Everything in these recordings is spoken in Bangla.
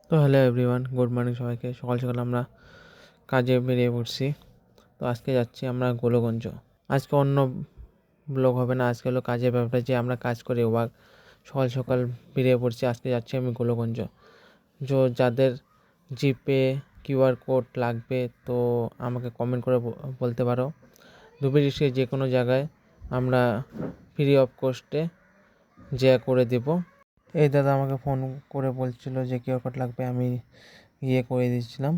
তো হ্যালো এভরিওয়ান, গুড মর্নিং সবাইকে। সকাল সকাল আমরা কাজে বেরিয়ে পড়ছি। তো আজকে যাচ্ছি আমরা গোলগঞ্জ। আজকে অন্য ব্লগ হবে না, আজকে হলো কাজের ব্যাপারটা, যে আমরা কাজ করি ওয়ার্ক। সকাল সকাল বেরিয়ে পড়ছি, আজকে যাচ্ছি আমি গোলগঞ্জ। যাদের জিপে কিউআর কোড লাগবে তো আমাকে কমেন্ট করে বলতে পারো। ধুবড়ী ডিস্ট্রিক্টের যে কোনো জায়গায় আমরা ফ্রি অফ কস্টে যা করে দেবো। এই দাদা আমাকে ফোন করে বলছিল যে কিউআর কোড লাগবে, আমি করে দিয়েছিলাম।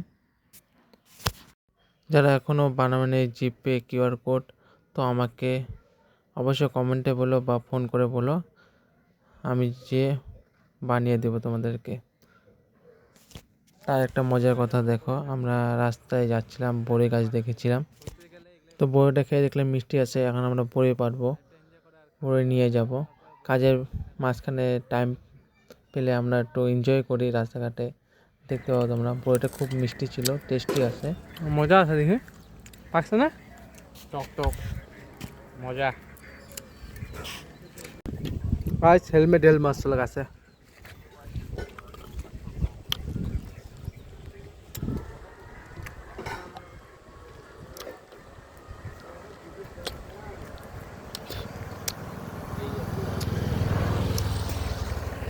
যারা এখনও বানাবেন জিপে কিউআর কোড, তো আমাকে অবশ্যই কমেন্টে বলো বা ফোন করে বলো, আমি যে বানিয়ে দেবো তোমাদেরকে। তার একটা মজার কথা দেখো, আমরা রাস্তায় যাচ্ছিলাম, বড়ি গাছ দেখেছিলাম, তো বড়িটা খেয়ে দেখলাম মিষ্টি আছে, এখন আমরা বড়ি পারবো, বড়ি নিয়ে যাব। কাজের মাঝখানে টাইম পেলে আমরা একটু এনজয় করি রাস্তাঘাটে। দেখতে পাবো তোমরা, বড়িটা খুব মিষ্টি ছিল, টেস্টি আছে, মজা আছে দেখে। পাকছে না? টক টক মজা। আজ হেলমেট মাছ লাগাছে।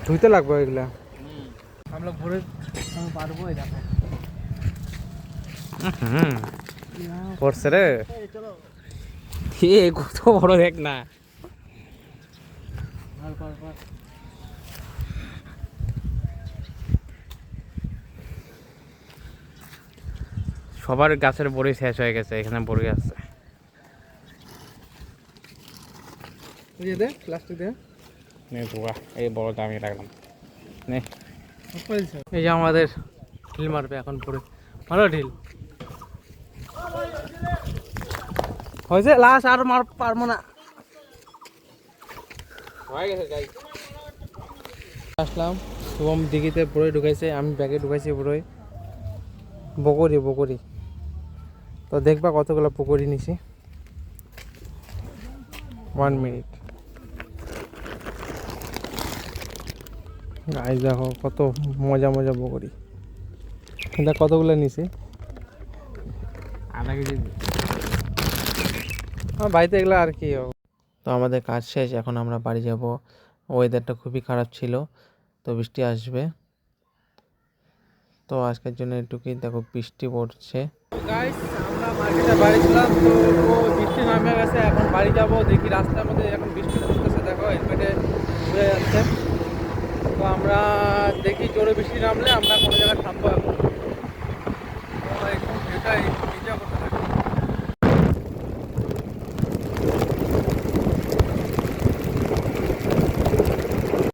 ধুইতে লাগবে এগুলা। আমরা ভোরে পারবো। এই দেখো পড়ছে রে, কত বড় দেখ না। সবার গাছের বড়ি শেষ হয়ে গেছে, এখানে বড়ি আছে। দে প্লাস্টিক দে। নে ধোয়া, এই বড়টা আমি রাখলাম। নে এই যে আমাদের ঢিল মারবে এখন পরে, ভালো ঢিল হয়েছে, লাস্ট আর পারবো না। হয়ে গেছে যাই। আসলাম, শুভম দিঘিতে বড়ই ঢুকাইছে, আমি ব্যাগে ঢুকাইছি বড়ই, বকরি। তো দেখবা কতগুলো পকড়ি নিছি। 1 মিনিট। গাইস দেখো কত মজা বকরি, এটা কতগুলো নিছি। আধা কেজি। আমার বাড়িতে এগুলো আর কি। তো আমাদের কাজ শেষ, এখন আমরা বাড়ি যাব। ওয়েদারটা খুবই খারাপ ছিল, তো বৃষ্টি আসবে। তো আজকের জন্য এটুকুই, দেখো বৃষ্টি পড়ছে। গাইস আমরা মার্কেটে বাড়ি ছিলাম, তো বৃষ্টি নামে গেছে, এখন বাড়ি যাব। দেখি রাস্তার মধ্যে এখন বৃষ্টি পড়তেছে, দেখো হেলমেটে ঘুরে যাচ্ছে। তো আমরা দেখি জোরে বৃষ্টি নামলে আমরা কোনো জায়গায় থামবো এখন।